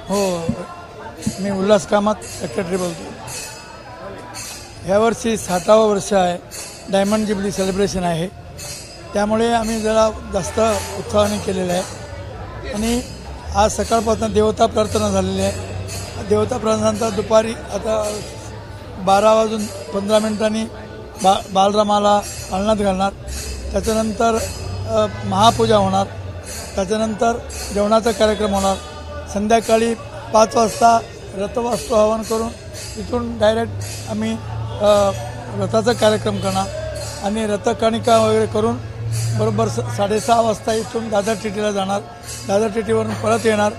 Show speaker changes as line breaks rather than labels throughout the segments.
हो, मी उल्हास कामत सेक्रेटरी बोलतो. यावर्षी 60वे वर्ष आहे, डायमंड जुबली सेलिब्रेशन आहे. त्यामुळे आम्ही जरा जास्त उत्साहाने केलेलं आहे. आणि आज सकाळपासून देवता प्रार्थना झालेली आहे. देवता प्रार्थनानंतर दुपारी आता 12:15 बालरामाला अंगणात घालणार. त्याच्यानंतर महापूजा होणार. त्याच्यानंतर जेवणाचा कार्यक्रम होणार. संध्याकाळी 5 वाजता रथवास्तू हवन करून तिथून डायरेक्ट आम्ही रथाचा कार्यक्रम करणार. आणि रथकाणिका वगैरे करून बरोबर 6:30 वाजता इथून दादर टिटीला जाणार. दादर टिटीवरून परत येणार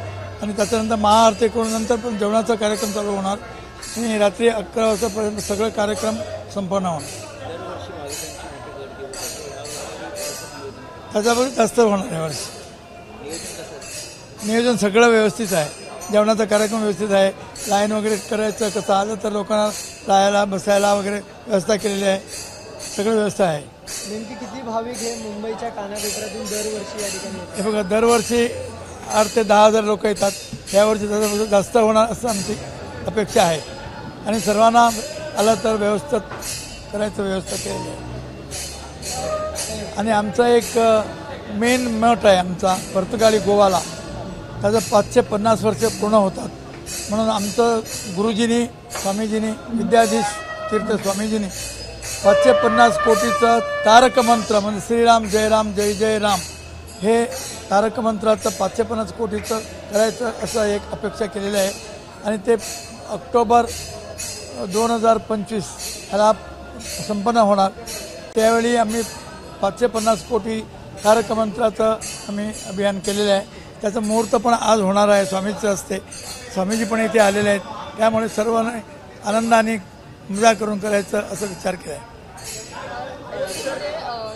आणि त्याच्यानंतर महाआरती करून नंतर पण जेवणाचा कार्यक्रम चालू होणार आणि रात्री 11 वाजतापर्यंत सगळं कार्यक्रम संपन्न होणार. त्याच्यापर्यंत जास्त होणार यावर्षी. नियोजन सगळं व्यवस्थित आहे. जेवणाचा कार्यक्रम व्यवस्थित आहे. लाईन वगैरे करायचं कसं आलं तर लोकांना राहायला बसायला वगैरे व्यवस्था केलेली आहे. सगळं व्यवस्था आहे.
नेमकी किती भाविक हे मुंबईच्या कानाकोपऱ्यातून दरवर्षी या ठिकाणी येतात?
हे बघा, दरवर्षी 8,000 ते 10,000 लोक येतात. यावर्षी त्याच्यापेक्षा जास्त होणार असं आमची अपेक्षा आहे. आणि सर्वांना आलं तर व्यवस्थित करायचं व्यवस्था केलेली आहे. आणि आमचा एक मेन मठ आहे आमचा पर्तगाली गोवाला. त्याचं 550 वर्ष पूर्ण होतात. म्हणून आमचं गुरुजींनी स्वामीजींनी विद्याधीश तीर्थ स्वामीजींनी 550 कोटीचं तारक मंत्र म्हणजे श्रीराम जय राम जय जय राम हे तारक मंत्राचं 550 कोटीचं करायचं असं एक अपेक्षा केलेली आहे. आणि ते ऑक्टोबर 2025 ह्याला संपन्न होणार. त्यावेळी आम्ही 550 कोटी तारक मंत्राचं आम्ही अभियान केलेलं आहे. त्याचं मुहूर्त पण आज होणार आहे स्वामीचं हस्ते. स्वामीजी पण इथे आलेले आहेत. त्यामुळे सर्वांनी आनंदाने मजा करून करायचं असं विचार केला आहे.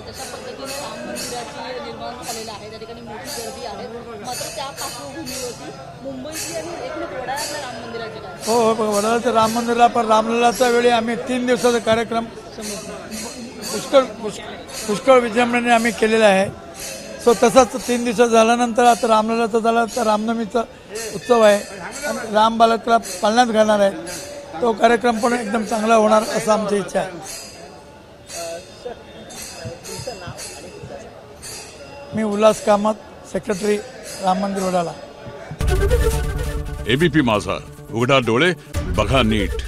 जशा पद्धतीने राम मंदिराची निर्माण झालेलं आहे त्या ठिकाणी मोठी गर्दी आहे. मात्र त्या पार्श्वभूमीवरती मुंबईची आणि एकूण वडाळ्यातल्या राम मंदिराचे काय?
हो, वडाळ्याचं राम मंदिरला पण रामललाच्या वेळी आम्ही 3 दिवसाचा कार्यक्रम पुष्कळ विजृंभणेने आम्ही केलेला आहे. सो तसाच 3 दिवस झाल्यानंतर आता रामललाचं झालं तर रामनवमीचा उत्सव आहे आणि राम बालकला पाळण्यात घालणार आहे. तो कार्यक्रम पण एकदम चांगला होणार असं आमची इच्छा आहे. मी उल्हास कामत सेक्रेटरी राम मंदिर वडाळा.
एबीपी माझा, उघडा डोळे बघा नीट.